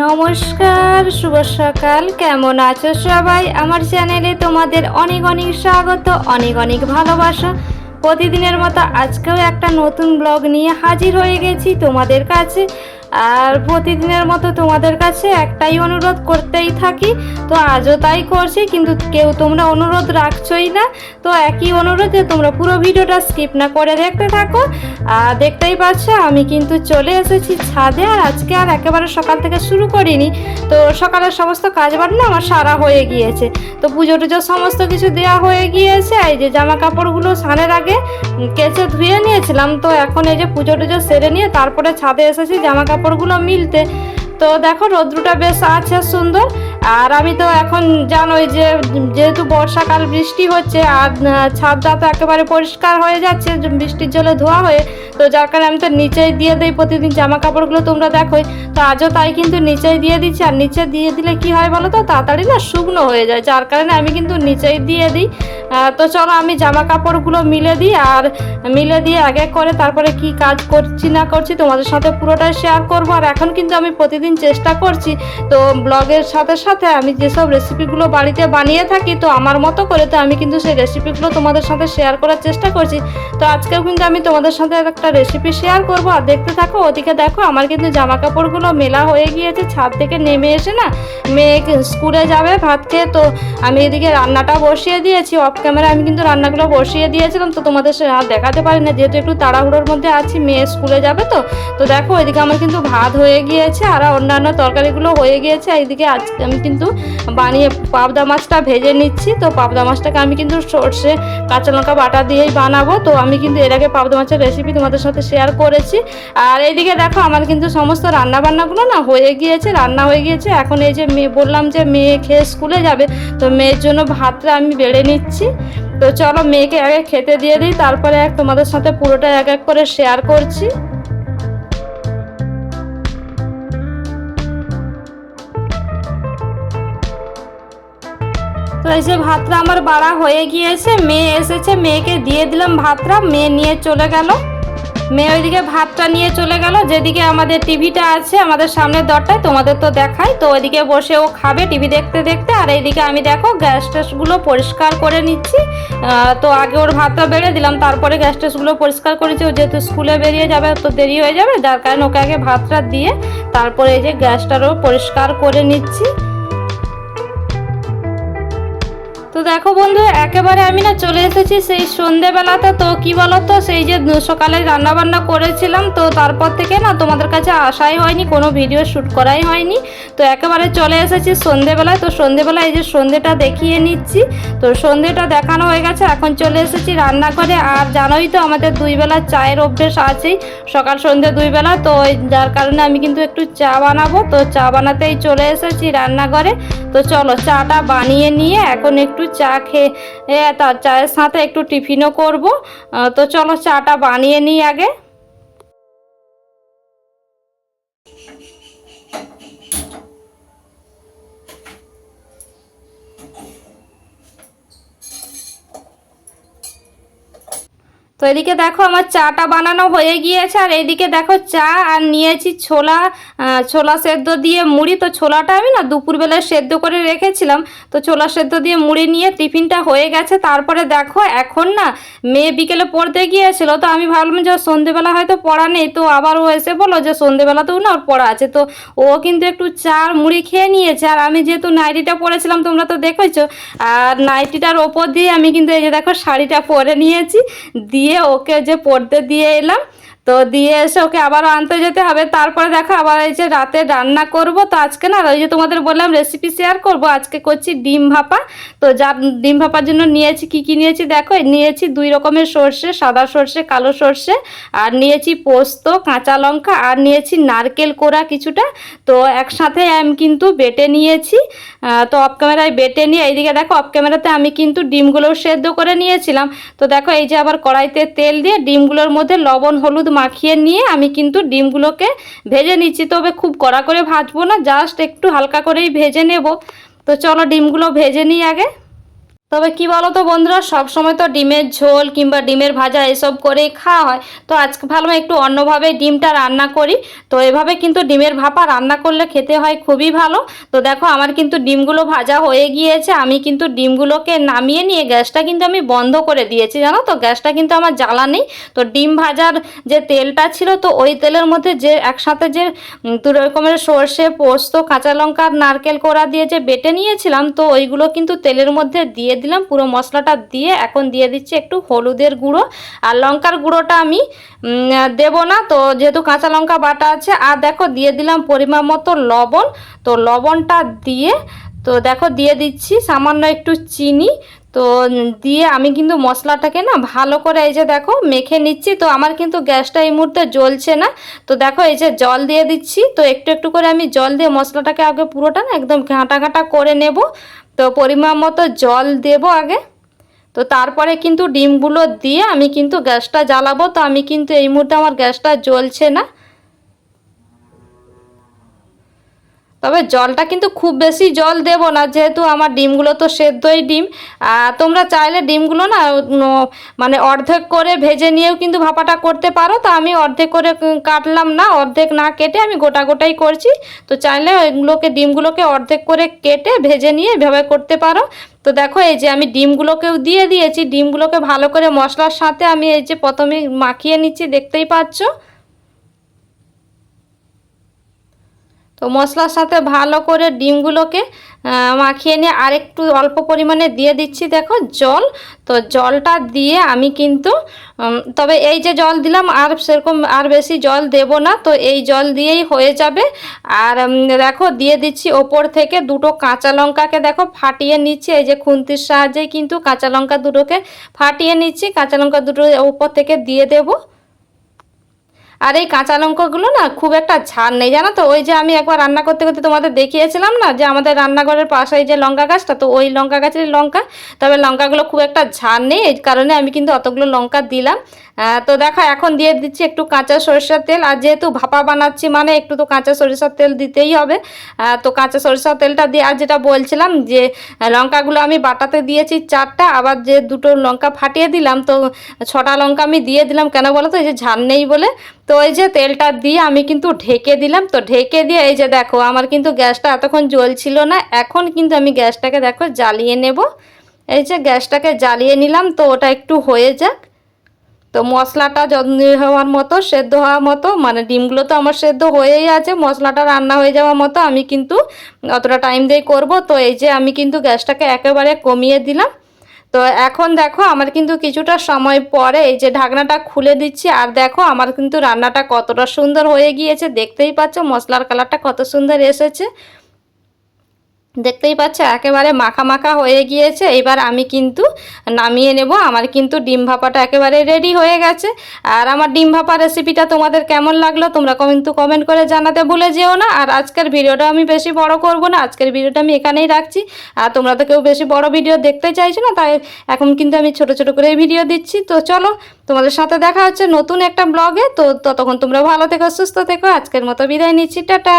নমস্কার, শুভ সকাল। কেমন আছো সবাই? আমার চ্যানেলে তোমাদের অনেক অনেক স্বাগত, অনেক অনেক ভালোবাসা। প্রতিদিনের মতো আজকেও একটা নতুন ব্লগ নিয়ে হাজির হয়ে গেছি তোমাদের কাছে। আর প্রতিদিনের মতো তোমাদের কাছে একটাই অনুরোধ করতেই থাকি, তো আজও তাই করছি, কিন্তু কেউ তোমরা অনুরোধ রাখছোই না। তো একই অনুরোধ যে তোমরা পুরো ভিডিওটা স্কিপ না করে দেখতে থাকো। আর দেখতেই পাচ্ছ আমি কিন্তু চলে এসেছি ছাদে। আর আজকে আর একেবারে সকাল থেকে শুরু করিনি, তো সকালের সমস্ত কাজ বান্না আমার সারা হয়ে গিয়েছে। তো পুজো টুজো সমস্ত কিছু দেওয়া হয়ে গিয়েছে। এই যে জামা কাপড়গুলো স্নানের আগে কেচে ধুয়ে নিয়েছিলাম, তো এখন এই যে পুজো টুজো সেরে নিয়ে তারপরে ছাদে এসেছি জামা কাপড়গুলো মিলতে। তো দেখো রোদ্রুটা বেশ আছে সুন্দর। আর আমি তো এখন জানোই যে যেহেতু বর্ষাকাল বৃষ্টি হচ্ছে, আর ছাদটা তো একেবারে পরিষ্কার হয়ে যাচ্ছে বৃষ্টির জলে ধোয়া হয়ে, তো যার কারণে আমি তো নিচেই দিয়ে দিই প্রতিদিন জামা কাপড়গুলো, তোমরা দেখোই। তো আজও তাই কিন্তু নিচেই দিয়ে দিচ্ছি। আর নিচে দিয়ে দিলে কি হয় বলো তো, তাড়াতাড়ি না শুকনো হয়ে যায়, যার কারণে আমি কিন্তু নিচেই দিয়ে দিই। তো চলো আমি জামা কাপড়গুলো মিলে দিই, আর মিলে দিয়ে এক এক করে তারপরে কি কাজ করছি না করছি তোমাদের সাথে পুরোটাই শেয়ার করব। আর এখন কিন্তু আমি প্রতিদিন চেষ্টা করছি, তো ব্লগের সাথে সাথে আমি যেসব রেসিপিগুলো বাড়িতে বানিয়ে থাকি, তো আমার মতো করে তো আমি কিন্তু সেই রেসিপিগুলো তোমাদের সাথে শেয়ার করার চেষ্টা করছি। তো আজকেও কিন্তু আমি তোমাদের সাথে একটা রেসিপি শেয়ার করব, আর দেখতে থাকো। ওদিকে দেখো আমার কিন্তু জামা কাপড়গুলো মেলা হয়ে গিয়েছে। ছাদ থেকে নেমে এসে না মেয়ে স্কুলে যাবে ভাত খেয়ে, তো আমি এদিকে রান্নাটা বসিয়ে দিয়েছি। অফ ক্যামেরা আমি কিন্তু রান্নাগুলো বসিয়ে দিয়েছিলাম, তো তোমাদের আর দেখাতে পারি না যেহেতু একটু তাড়াহুড়োর মধ্যে আছি, মেয়ে স্কুলে যাবে। তো দেখো এদিকে আমার কিন্তু ভাত হয়ে গিয়েছে, আর অন্যান্য তরকারিগুলো হয়ে গিয়েছে। এইদিকে আজকে আমি কিন্তু বানিয়ে পাবদা মাছটা ভেজে নিচ্ছি। তো পাবদা মাছটাকে আমি কিন্তু সর্ষে কাঁচা লঙ্কা বাটা দিয়েই বানাবো। তো আমি কিন্তু এর আগে পাবদা মাছের রেসিপি তোমাদের সাথে শেয়ার করেছি। আর এইদিকে দেখো আমার কিন্তু সমস্ত রান্না বান্নাগুলো না হয়ে গিয়েছে, রান্না হয়ে গিয়েছে। এখন এই যে মেয়ে বললাম যে মেয়ে খেয়ে স্কুলে যাবে, তো মেয়ের জন্য ভাতটা আমি বেড়ে নিচ্ছি। তো চলো মেয়েকে আগে খেতে দিয়ে দিই, তারপরে তোমাদের সাথে পুরোটা এক এক করে শেয়ার করছি। তো এই যে ভাতটা আমার বাড়া হয়ে গিয়েছে, মেয়ে এসেছে, মেয়েকে দিয়ে দিলাম ভাতটা, মেয়ে নিয়ে চলে গেল। মেয়ে ওইদিকে ভাতটা নিয়ে চলে গেল, যেদিকে আমাদের টিভিটা আছে আমাদের সামনের দরটায়, তোমাদের তো দেখাই। তো ওইদিকে বসে ও খাবে টিভি দেখতে দেখতে। আর এইদিকে আমি দেখো গ্যাস ট্যাসগুলো পরিষ্কার করে নিচ্ছি। তো আগে ওর ভাতটা বেড়ে দিলাম, তারপরে গ্যাস ট্যাসগুলো পরিষ্কার করেছি। ও যেহেতু স্কুলে বেরিয়ে যাবে তো দেরি হয়ে যাবে, যার কারণে ওকে আগে ভাতটা দিয়ে তারপরে এই যে গ্যাসটারও পরিষ্কার করে নিচ্ছি। তো দেখো বন্ধু একেবারে আমি না চলে এসেছি সেই সন্ধেবেলাতে। তো কি বলতো, সেই যে সকালে রান্নাবান্না করেছিলাম, তো তারপর থেকে না তোমাদের কাছে আসাই হয়নি, কোনো ভিডিও শ্যুট করাই হয়নি। তো একেবারে চলে এসেছি সন্ধেবেলায়। তো সন্ধেবেলায় এই যে সন্ধেটা দেখিয়ে নিচ্ছি। তো সন্ধেটা দেখানো হয়ে গেছে, এখন চলে এসেছি রান্নাঘরে। আর জানোই তো আমাদের দুই বেলা চায়ের অভ্যেস আছেই, সকাল সন্ধে দুই বেলা। তো যার কারণে আমি কিন্তু একটু চা বানাবো, তো চা বানাতেই চলে এসেছি রান্নাঘরে। তো চলো চাটা বানিয়ে নিয়ে এখন একটু চা খেয়ে তার চায়ের সাথে একটু টিফিনও করব। তো চলো চাটা বানিয়ে নিই আগে। তো এদিকে দেখো আমার চাটা বানানো হয়ে গিয়েছে। আর এইদিকে দেখো চা আর নিয়েছি ছোলা সেদ্ধ দিয়ে মুড়ি। তো ছোলাটা আমি না দুপুরবেলায় সেদ্ধ করে রেখেছিলাম, তো ছোলা সেদ্ধ দিয়ে মুড়ি নিয়ে টিফিনটা হয়ে গেছে। তারপরে দেখো এখন না মেয়ে বিকেলে পড়তে গিয়েছিল, তো আমি ভাবলাম যে সন্ধেবেলা হয়তো পড়া নেই, তো আবার ও এসে বলো যে সন্ধেবেলাতেও না ওর পড়া আছে। তো ও কিন্তু একটু চা আর মুড়ি খেয়ে নিয়েছে। আর আমি যেহেতু নাইটিটা পরেছিলাম তোমরা তো দেখেছো, আর নাইটিটার ওপর দিয়ে আমি কিন্তু এই যে দেখো শাড়িটা পরে নিয়েছি, দিয়ে ওকে যে পড়তে দিয়ে এলাম। তো দিয়ে এসে ওকে আবারও আনতে যেতে হবে। তারপরে দেখো আবার এই যে রাতে রান্না করব। তো আজকে না ওই যে তোমাদের বললাম রেসিপি শেয়ার করব, আজকে করছি ডিম ভাপা। তো ডিম ভাপার জন্য নিয়েছি কি কি নিয়েছি দেখো, নিয়েছি দুই রকমের সর্ষে, সাদা সর্ষে কালো সর্ষে, আর নিয়েছি পোস্ত কাঁচা লঙ্কা, আর নিয়েছি নারকেল কোড়া কিছুটা। তো একসাথে আমি কিন্তু বেটে নিয়েছি। তো অফ ক্যামেরায় বেটে নিয়ে এইদিকে দেখো অফ ক্যামেরাতে আমি কিন্তু ডিমগুলোও সেদ্ধ করে নিয়েছিলাম। তো দেখো এই যে আবার কড়াইতে তেল দিয়ে ডিমগুলোর মধ্যে লবণ হলুদ মাখিয়ে নিয়ে আমি কিন্তু ডিমগুলোকে ভেজে নিচ্ছি। তবে খুব কড়া করে ভাজবো না, জাস্ট একটু হালকা করেই ভেজে নেব। তো চলো ডিমগুলো ভেজে নিই আগে। তবে কি বলো তো বন্ধুরা, সব সময় তো ডিমের ঝোল কিংবা ডিমের ভাজা এসব করেই খাওয়া হয়। তো আজকে ভাবলাম একটু অন্যভাবে ডিমটা রান্না করি। তো এভাবে কিন্তু ডিমের ভাপা রান্না করলে খেতে হয় খুবই ভালো। তো দেখো আমার কিন্তু ডিমগুলো ভাজা হয়ে গিয়েছে, আমি কিন্তু ডিমগুলোকে নামিয়ে নিয়ে গ্যাসটা কিন্তু আমি বন্ধ করে দিয়েছি, জানো তো গ্যাসটা কিন্তু আমার জ্বালা নেই। তো ডিম ভাজার যে তেলটা ছিল, তো ওই তেলের মধ্যে যে একসাথে যে দু রকমের সর্ষে, পোস্ত, কাঁচা লঙ্কা আর নারকেল কোড়া দিয়ে যে বেটে নিয়েছিলাম, তো ওইগুলো কিন্তু তেলের মধ্যে দিয়ে দিলাম। পুরো মশলাটা দিয়ে এখন দিয়ে দিচ্ছি একটু হলুদের গুঁড়ো, আর লঙ্কার গুঁড়োটা আমি দেব না, তো যেহেতু কাঁচা লঙ্কা বাটা আছে। আর দেখো দিয়ে দিলাম পরিমাণ মতো লবণ। তো লবণটা দিয়ে তো দেখো দিয়ে দিচ্ছি সামান্য একটু চিনি। তো দিয়ে আমি কিন্তু মশলাটাকে না ভালো করে এই যে দেখো মেখে নিচ্ছি। তো আমার কিন্তু গ্যাসটা এই মুহূর্তে জ্বলছে না। তো দেখো এই যে জল দিয়ে দিচ্ছি, তো একটু একটু করে আমি জল দিয়ে মশলাটাকে আগে পুরোটা না একদম ঘাঁটা ঘাঁটা করে নেব। তো পরিমাণ মতো জল দেব আগে, তো তারপরে কিন্তু ডিমগুলো দিয়ে আমি কিন্তু গ্যাসটা জ্বালাবো। তো আমি কিন্তু এই মুহূর্তে আমার গ্যাসটা জ্বলছে না। তবে জলটা কিন্তু খুব বেশি জল দেব না, যেহেতু আমার ডিমগুলো তো সেদ্ধই ডিম। তোমরা চাইলে ডিমগুলো না মানে অর্ধেক করে ভেজে নিয়েও কিন্তু ভাপাটা করতে পারো। তো আমি অর্ধেক করে কাটলাম না, অর্ধেক না কেটে আমি গোটা গোটাই করছি। তো চাইলে ওইগুলোকে ডিমগুলোকে অর্ধেক করে কেটে ভেজে নিয়ে এভাবে করতে পারো। তো দেখো এই যে আমি ডিমগুলোকেও দিয়ে দিয়েছি, ডিমগুলোকে ভালো করে মশলার সাথে আমি এই যে প্রথমে মাখিয়ে নিচ্ছি, দেখতেই পাচ্ছ। তো মশলার সাথে ভালো করে ডিমগুলোকে মাখিয়ে নিয়ে আরেকটু অল্প পরিমাণে দিয়ে দিচ্ছি দেখো জল। তো জলটা দিয়ে আমি কিন্তু তবে এই যে জল দিলাম আর সেরকম আর বেশি জল দেব না, তো এই জল দিয়েই হয়ে যাবে। আর দেখো দিয়ে দিচ্ছি ওপর থেকে দুটো কাঁচা লঙ্কাকে দেখো ফাটিয়ে নিচ্ছি, এই যে খুন্তির সাহায্যে কিন্তু কাঁচা লঙ্কা দুটোকে ফাটিয়ে নিচ্ছি, কাঁচা লঙ্কা দুটো ওপর থেকে দিয়ে দেবো। আর এই কাঁচা লঙ্কাগুলো না খুব একটা ঝাল নেই, জানো তো। ওই যে আমি একবার রান্না করতে করতে তোমাদের দেখিয়েছিলাম না যে আমাদের রান্নাঘরের পাশে যে লঙ্কা গাছটা, তো ওই লঙ্কা গাছের লঙ্কা। তবে লঙ্কাগুলো খুব একটা ঝাল নেই, এই কারণে আমি কিন্তু অতগুলো লঙ্কা দিলাম। তো দেখো এখন দিয়ে দিচ্ছি একটু কাঁচা সরিষার তেল। আর যেহেতু ভাপা বানাচ্ছি মানে একটু তো কাঁচা সরিষার তেল দিতেই হবে। তো কাঁচা সরিষার তেলটা দিয়ে, আর যেটা বলছিলাম যে লঙ্কাগুলো আমি বাটাতে দিয়েছি 4টা, আবার যে দুটো লঙ্কা ফাটিয়ে দিলাম, তো 6টা লঙ্কা আমি দিয়ে দিলাম। কেন বলো তো, এই যে ঝাল নেই বলে। তো এই যে তেলটা দিয়ে আমি কিন্তু ঢেকে দিলাম। তো ঢেকে দিয়ে এই যে দেখো আমার কিন্তু গ্যাসটা এতক্ষণ জ্বলছিল না, এখন কিন্তু আমি গ্যাসটাকে দেখো জ্বালিয়ে নেব। এই যে গ্যাসটাকে জ্বালিয়ে নিলাম, তো ওটা একটু হয়ে যাক। তো মশলাটা যত্ন হওয়ার মতো, সেদ্ধ হওয়ার মতো, মানে ডিমগুলো তো আমার সেদ্ধ হয়েই আছে, মশলাটা রান্না হয়ে যাওয়ার মতো আমি কিন্তু অতটা টাইম দিয়ে করব। তো এই যে আমি কিন্তু গ্যাসটাকে একেবারে কমিয়ে দিলাম। তো এখন দেখো আমার কিন্তু কিছুটা সময় পরে এই যে ঢাকনাটা খুলে দিচ্ছি, আর দেখো আমার কিন্তু রান্নাটা কতটা সুন্দর হয়ে গিয়েছে, দেখতেই পাচ্ছ মশলার কালারটা কত সুন্দর এসেছে, দেখতেই পাচ্ছ একেবারে মাখা মাখা হয়ে গিয়েছে। এবার আমি কিন্তু নামিয়ে নেব। আমার কিন্তু ডিম ভাপাটা একেবারে রেডি হয়ে গেছে। আর আমার ডিম ভাপা রেসিপিটা তোমাদের কেমন লাগলো তোমরা কিন্তু কমেন্ট করে জানাতে ভুলে যেও না। আর আজকের ভিডিওটা আমি বেশি বড় করব না, আজকের ভিডিওটা আমি এখানেই রাখছি। আর তোমরা তো কেউ বেশি বড় ভিডিও দেখতে চাইছো না, তাই এখন কিন্তু আমি ছোট ছোট করে ভিডিও দিচ্ছি। তো চলো তোমাদের সাথে দেখা হচ্ছে নতুন একটা ব্লগে। তো ততক্ষণ তোমরা ভালো থেকো, সুস্থ থেকো। আজকের মতো বিদায় নিচ্ছি, টাটা।